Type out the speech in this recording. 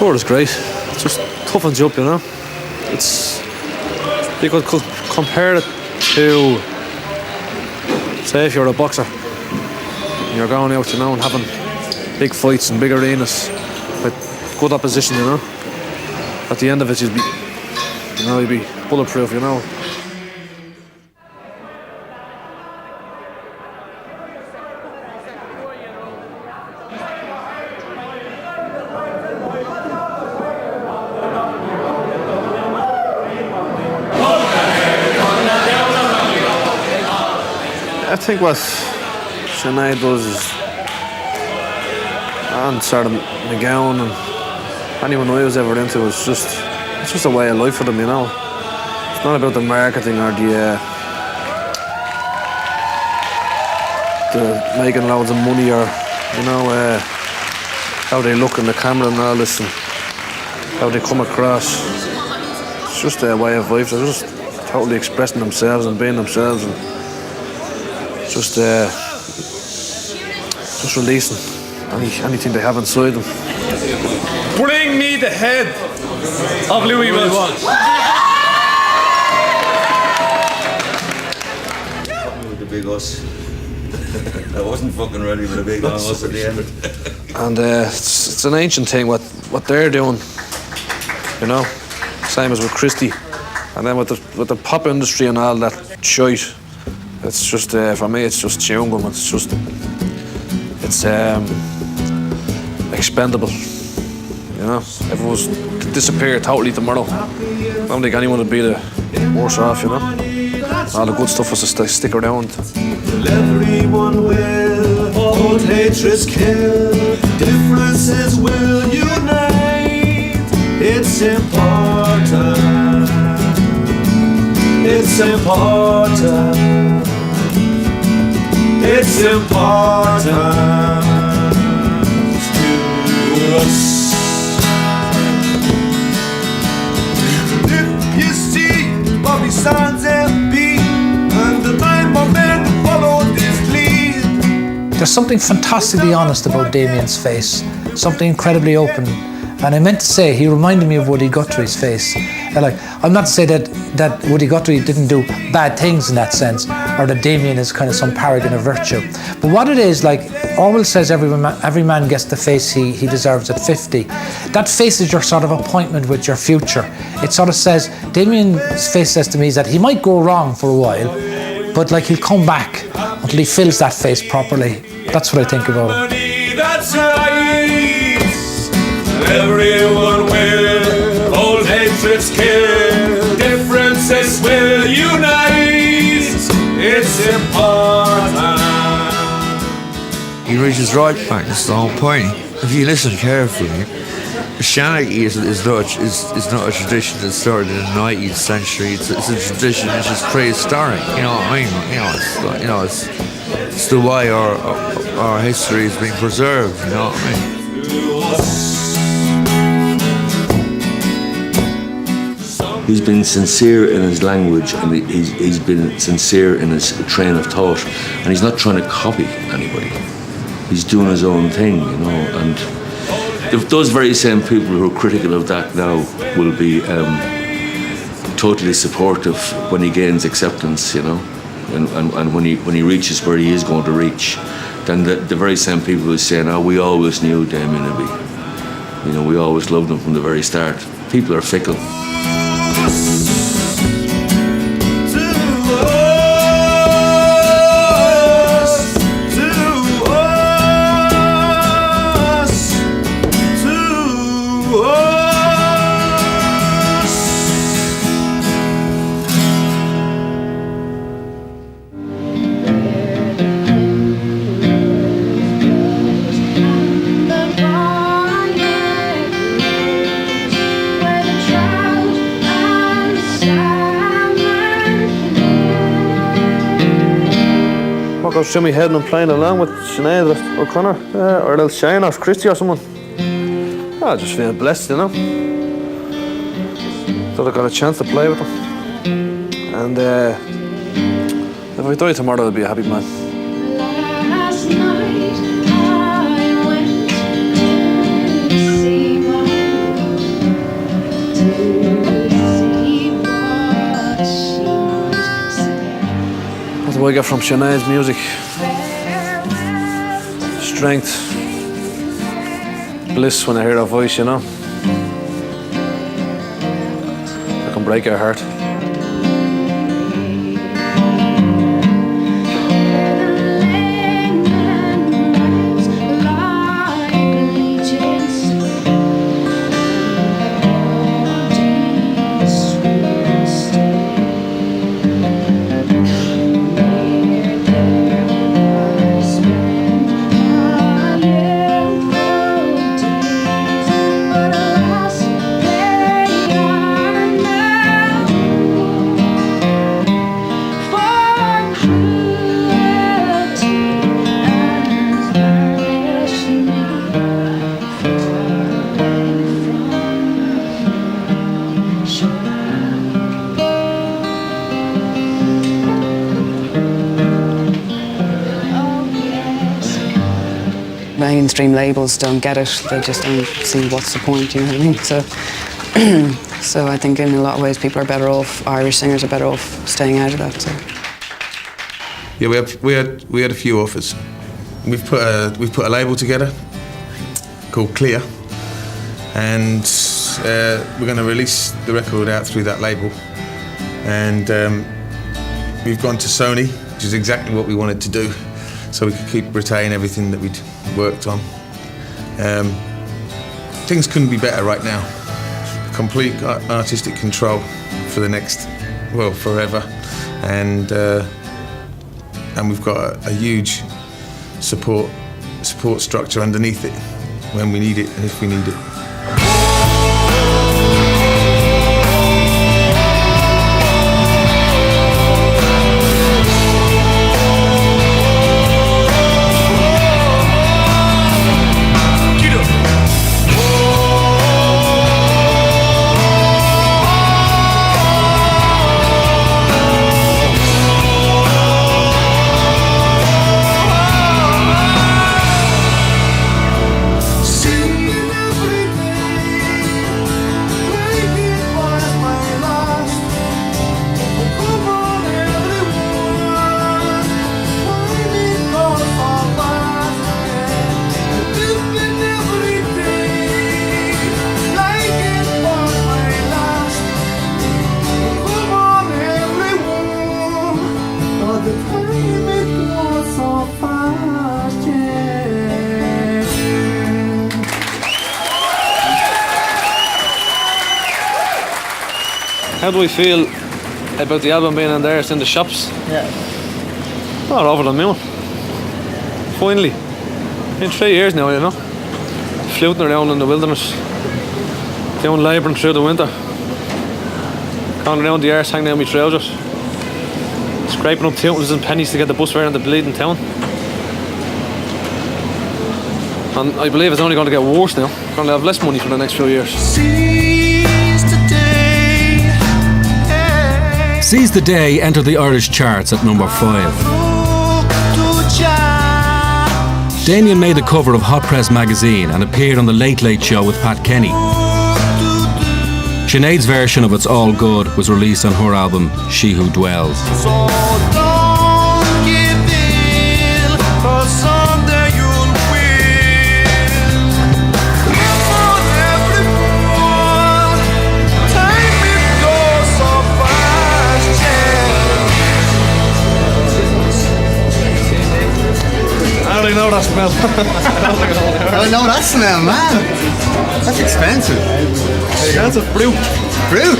tour is great. It just toughens you up, you know. You could compare it to, say, if you're a boxer and you're going out, you know, and having big fights in big arenas with good opposition, you know. At the end of it, you'd be bulletproof, you know. I think what Sinead does is, and Sarah McGowan and anyone I was ever into, it's just a way of life for them, you know. It's not about the marketing or the making loads of money or, you know, how they look in the camera and all this and how they come across. It's just a way of life. They're just totally expressing themselves and being themselves and just releasing anything they have inside them. Bring me the head of Louis Welch. With the big us. I wasn't fucking ready for the big us at the end. And it's an ancient thing what they're doing, you know. Same as with Christie, and then with the pop industry and all that shite. It's just for me, it's just chewing gum. It's expendable. You know, if it was to disappear totally tomorrow, I don't think anyone would be the worse off. You know, all the good stuff was to stick around. Everyone will, old hatreds kill, differences will unite. It's important. It's important. It's important to us. If you see Bobby Sands LP and the nine more men follow this lead. There's something fantastically honest about Damien's face, something incredibly open. And I meant to say, he reminded me of Woody Guthrie's face. I'm not to say that Woody Guthrie didn't do bad things in that sense, or that Damien is kind of some paragon of virtue. But what it is, like Orwell says, every man gets the face he deserves at 50. That face is your sort of appointment with your future. It sort of says, Damien's face says to me is that he might go wrong for a while, but like he'll come back until he fills that face properly. That's what I think about him. That's right. Everyone will, old hatreds kill, differences will unite. It's important. He reaches right back, that's the whole point. If you listen carefully, Christianity is not a tradition that started in the 19th century. It's a tradition which is prehistoric. You know what I mean? It's the way our history is being preserved. You know what I mean? He's been sincere in his language, and he's been sincere in his train of thought, and he's not trying to copy anybody. He's doing his own thing, you know. And those very same people who are critical of that now will be totally supportive when he gains acceptance, you know, and when he reaches where he is going to reach. Then the very same people who say, "Oh, we always knew Damien would be, you know, we always loved him from the very start." People are fickle. Goes Jimmy Head and playing along with Sinead O'Connor or else Shane or Christie or someone. I just feel blessed, you know. That I got a chance to play with them. And if I die tomorrow, I'll be a happy man. Last night I went to see my what I get from Sinead's music. Strength, bliss when I hear her voice, you know. I can break her heart. Mainstream labels don't get it. They just don't see what's the point, you know what I mean? So I think in a lot of ways people are better off, Irish singers are better off staying out of that. So. Yeah, we had a few offers. We've put a label together called Clear, and we're going to release the record out through that label. And we've gone to Sony, which is exactly what we wanted to do, so we could retain everything that we'd worked on. Things couldn't be better right now. Complete artistic control for the next, well, forever. And we've got a huge support structure underneath it when we need it and if we need it. How do we feel about the album being in there? It's in the shops. Yeah. Not over the moon. Finally. In 3 years now, you know. Fluting around in the wilderness. Doing labouring through the winter. Going around the arse, hanging down my trousers. Scraping up tunes and pennies to get the bus fare in the bleeding town. And I believe it's only going to get worse now. We're going to have less money for the next few years. Seize the Day entered the Irish charts at number 5. Damien made the cover of Hot Press magazine and appeared on The Late Late Show with Pat Kenny. Sinead's version of It's All Good was released on her album She Who Dwells. I don't know that smell. I know that smell, man. That's expensive. Expensive. Brew. Brew?